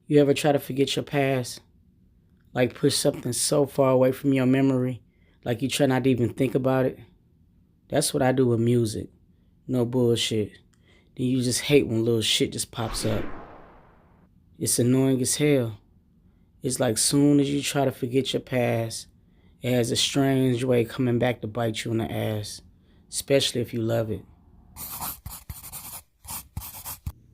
You ever try to forget your past? Like push something so far away from your memory, like you try not to even think about it? That's what I do with music. No bullshit. Then you just hate when little shit just pops up. It's annoying as hell. It's like soon as you try to forget your past, it has a strange way coming back to bite you in the ass, especially if you love it.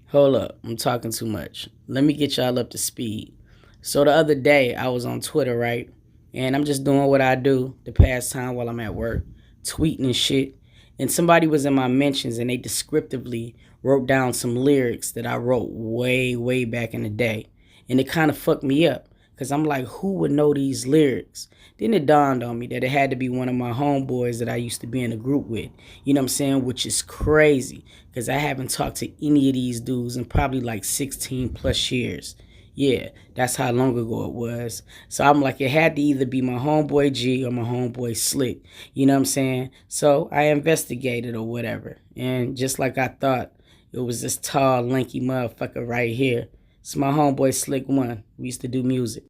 Hold up, I'm talking too much. Let me get y'all up to speed. So the other day, I was on Twitter, right? And I'm just doing what I do to pass time while I'm at work, tweeting and shit. And somebody was in my mentions and they descriptively wrote down some lyrics that I wrote way, way back in the day. And it kind of fucked me up because I'm like, who would know these lyrics? Then it dawned on me that it had to be one of my homeboys that I used to be in a group with. You know what I'm saying? Which is crazy because I haven't talked to any of these dudes in probably like 16 plus years. Yeah, that's how long ago it was. So I'm like, it had to either be my homeboy G or my homeboy Slick. You know what I'm saying? So I investigated or whatever. And just like I thought, it was this tall, lanky motherfucker right here. It's my homeboy Slick One. We used to do music.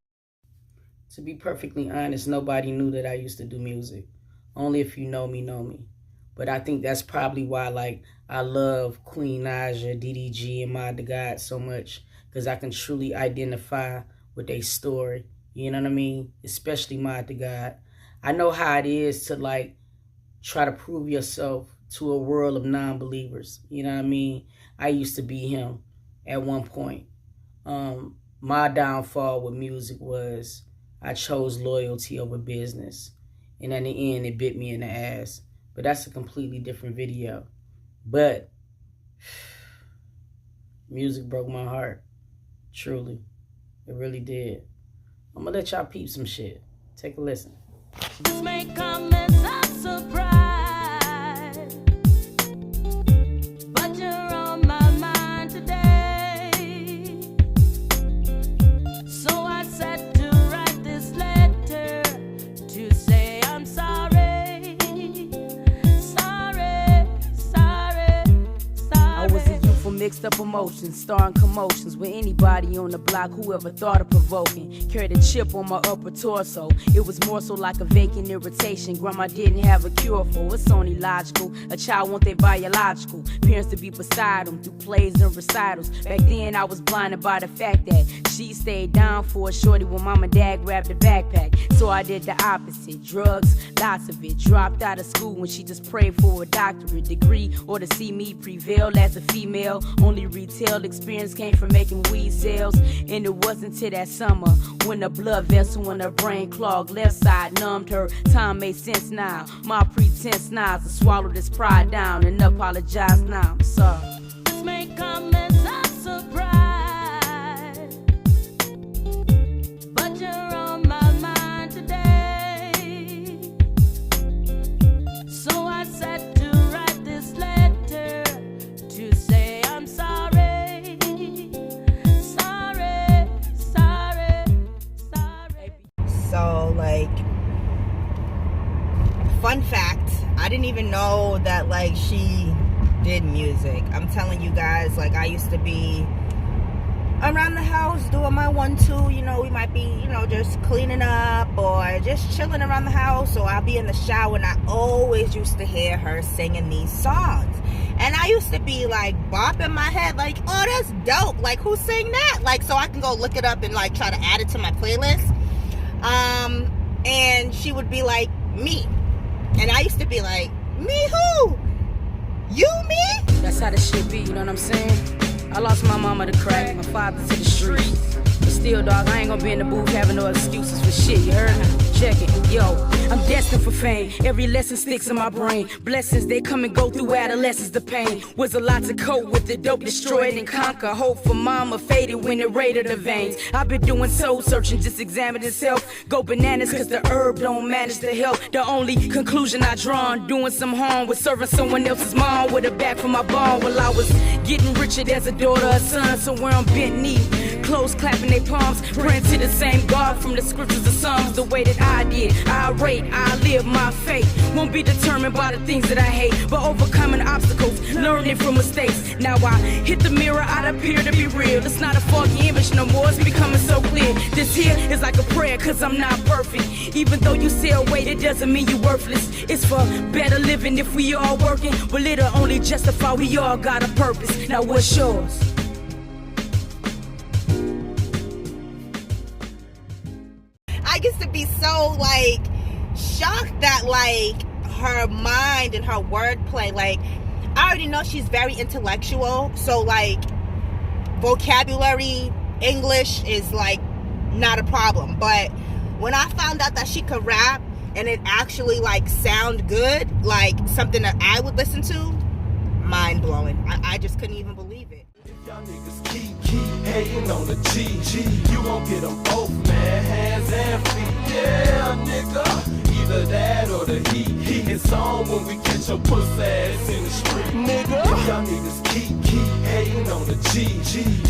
To be perfectly honest, nobody knew that I used to do music. Only if you know me, know me. But I think that's probably why, like, I love Queen Naja, DDG, and Mod the God so much. Because I can truly identify with their story. You know what I mean? Especially Mod the God. I know how it is to, like, try to prove yourself to a world of non-believers. You know what I mean? I used to be him at one point. My downfall with music was I chose loyalty over business. And in the end, it bit me in the ass. But that's a completely different video. But music broke my heart. Truly. It really did. I'm gonna let y'all peep some shit. Take a listen. This may come as a surprise, but you're on my mind today. So I said to write this letter to say I'm sorry. Sorry, sorry, sorry. I was a youth for mixed up emotions, starring commotions with anybody on the block, whoever thought of provoking. Carried a chip on my upper torso. It was more so like a vacant irritation. Grandma didn't have a cure for. It's only logical. A child want their biological parents to be beside them through plays and recitals. Back then I was blinded by the fact that she stayed down for a shorty when mom and dad grabbed the backpack. So I did the opposite. Drugs, lots of it. Dropped out of school when she just prayed for a doctorate degree or to see me prevail as a female. Only retail experience came from making weed sales. And it wasn't till that summer when the blood vessel in her brain clogged, left side numbed her. Time made sense now. My pretense now to swallow this pride down and apologize now. I'm sorry. This may come as a surprise, but you're on my mind today. So I said to write this letter to say I'm sorry. Sorry, sorry, sorry. So, like, fun fact, I didn't even know that, like, she did music. I'm telling you guys, like, I used to be around the house doing my 1-2, you know, we might be, you know, just cleaning up or just chilling around the house, or I'll be in the shower, and I always used to hear her singing these songs. And I used to be, like, bopping my head, like, oh, that's dope. Like, who sang that? Like, so I can go look it up and, like, try to add it to my playlist. And she would be like, me. And I used to be like, me who? You, me? That's how the shit be, you know what I'm saying? I lost my mama to crack, my father to the streets. But still, dog, I ain't gonna be in the booth having no excuses for shit, you heard me? Check it, yo, I'm destined for fame. Every lesson sticks in my brain. Blessings, they come and go through adolescence. The pain was a lot to cope with. The dope destroyed and conquer. Hope for mama faded when it raided the veins. I've been doing soul searching, just examine itself. Go bananas, cause the herb don't manage to help. The only conclusion I drawn, doing some harm with serving someone else's mom with a back for my bond. While I was getting richer as a daughter or son, somewhere on bent knee. Close clapping their palms, praying to the same God from the scriptures of Psalms. The way that I did, I rate, I live my fate. Won't be determined by the things that I hate, but overcoming obstacles, learning from mistakes. Now I hit the mirror, I appear to be real. It's not a foggy image no more, it's becoming so clear. This here is like a prayer, cause I'm not perfect. Even though you sail away, that doesn't mean you worthless. It's for better living if we all working. Well, it'll only justify we all got a purpose. Now what's yours? I used to be so like shocked that like her mind and her wordplay, like I already know she's very intellectual, so like vocabulary, English is like not a problem. But when I found out that she could rap and it actually like sound good, like something that I would listen to, mind blowing. I just couldn't even believe it. If y'all niggas keep hating on the G, you won't get them both, man, hands and feet. Yeah, nigga, either that or the heat. It's on when we catch your pussy ass in the street, nigga. If y'all niggas keep hating on the G,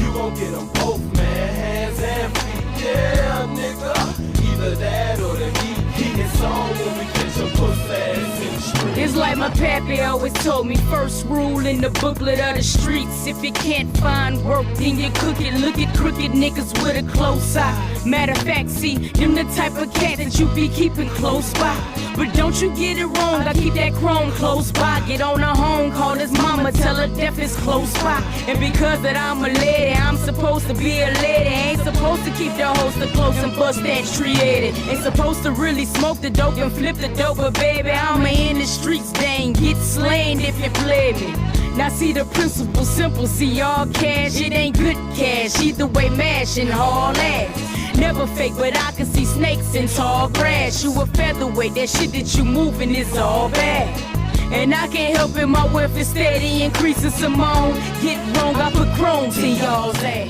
you won't get them both, man, hands and feet. Yeah, nigga, either that or the heat. It's on when we catch your pussy ass in the street. It's like my pappy always told me, first rule in the booklet of the streets: if you can't find work, then you cook it. Look at crooked niggas with a close eye. Matter of fact, see, them the type of cat that you be keeping close by. But don't you get it wrong, I keep that chrome close by. Get on a home, call his mama, tell her death is close by. And because that I'm a lady, I'm supposed to be a lady. Ain't supposed to keep the holster close and bust that triated. Ain't supposed to really smoke the dope and flip the dope, but baby, I'm in the streets, dang, get slain if you play me. Now see the principle simple, see all cash, it ain't good cash. Either way, mashing haul ass. Never fake, but I can see snakes in tall grass. You a featherweight, that shit that you moving is all bad. And I can't help it, my wealth is steady increasing. Simone, get wrong, I put chromes in y'all's ass.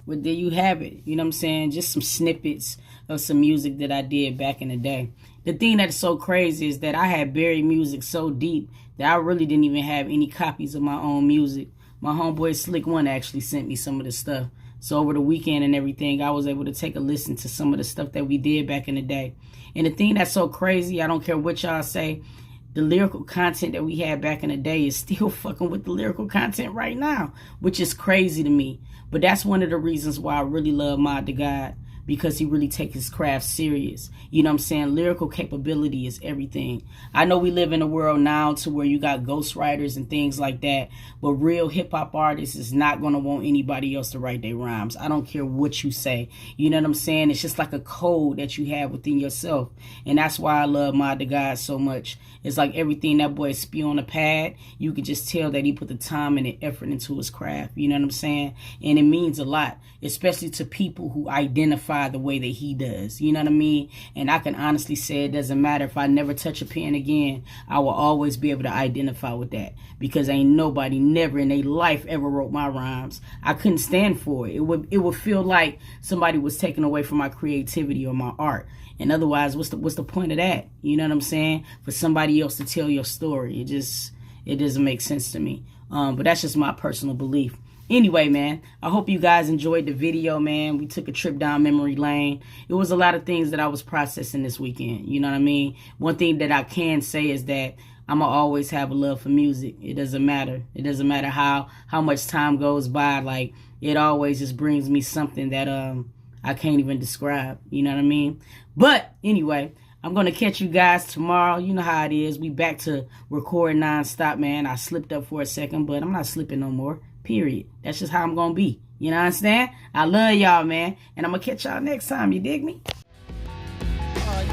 But there you have it. You know what I'm saying? Just some snippets of some music that I did back in the day. The thing that's so crazy is that I had buried music so deep that I really didn't even have any copies of my own music. My homeboy Slick One actually sent me some of the stuff. So over the weekend and everything, I was able to take a listen to some of the stuff that we did back in the day. And the thing that's so crazy, I don't care what y'all say, the lyrical content that we had back in the day is still fucking with the lyrical content right now, which is crazy to me. But that's one of the reasons why I really love Mod to God, because he really takes his craft serious. You know what I'm saying? Lyrical capability is everything. I know we live in a world now to where you got ghostwriters and things like that, but real hip-hop artists is not going to want anybody else to write their rhymes. I don't care what you say. You know what I'm saying? It's just like a code that you have within yourself. And that's why I love Mod to God so much. It's like everything that boy spew on the pad, you can just tell that he put the time and the effort into his craft. You know what I'm saying? And it means a lot, especially to people who identify the way that he does. You know what I mean? And I can honestly say it doesn't matter if I never touch a pen again, I will always be able to identify with that, because ain't nobody never in their life ever wrote my rhymes. I couldn't stand for it. It would feel like somebody was taking away from my creativity or my art. And otherwise, what's the point of that? You know what I'm saying? For somebody else to tell your story, it doesn't make sense to me. But that's just my personal belief. Anyway, man, I hope you guys enjoyed the video, man. We took a trip down memory lane. It was a lot of things that I was processing this weekend. You know what I mean? One thing that I can say is that I'm going to always have a love for music. It doesn't matter. It doesn't matter how much time goes by. Like, it always just brings me something that I can't even describe. You know what I mean? But anyway, I'm going to catch you guys tomorrow. You know how it is. We back to record nonstop, man. I slipped up for a second, but I'm not slipping no more. Period. That's just how I'm going to be. You know what I'm saying? I love y'all, man. And I'm going to catch y'all next time. You dig me?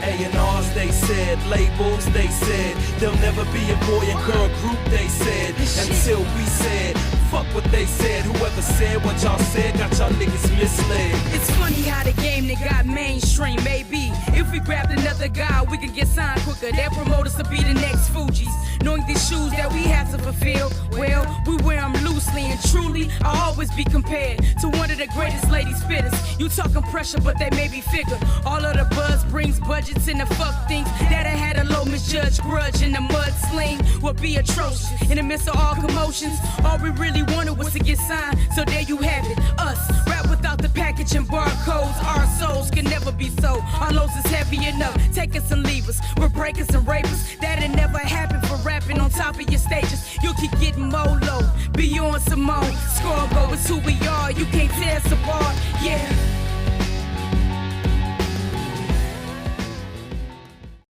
A&Rs, they said, labels, they said, there'll never be a boy and girl group, they said, until we said, fuck what they said. Whoever said what y'all said got y'all niggas misled. It's funny how the game that got mainstream. Maybe if we grabbed another guy, we could get signed quicker. They'll promote us to be the next Fugees. Knowing these shoes that we have to fulfill, well, we wear them loosely and truly. I'll always be compared to one of the greatest lady spitters. You talking pressure, but they may be figure. All of the buzz brings budgets and the fuck things that I had a low misjudged grudge in the mud sling would be atrocious. In the midst of all commotions, all we really wanted was to get signed. So there you have it, us rap without the package and barcodes. Our souls can never be so. Our loads is heavy enough. Take us and leave us. We're breakers and rapers. That'll never happen for rapping on top of your stages. You keep getting more low. Be on Simone. Score go, it's who we are. You can't tear us apart.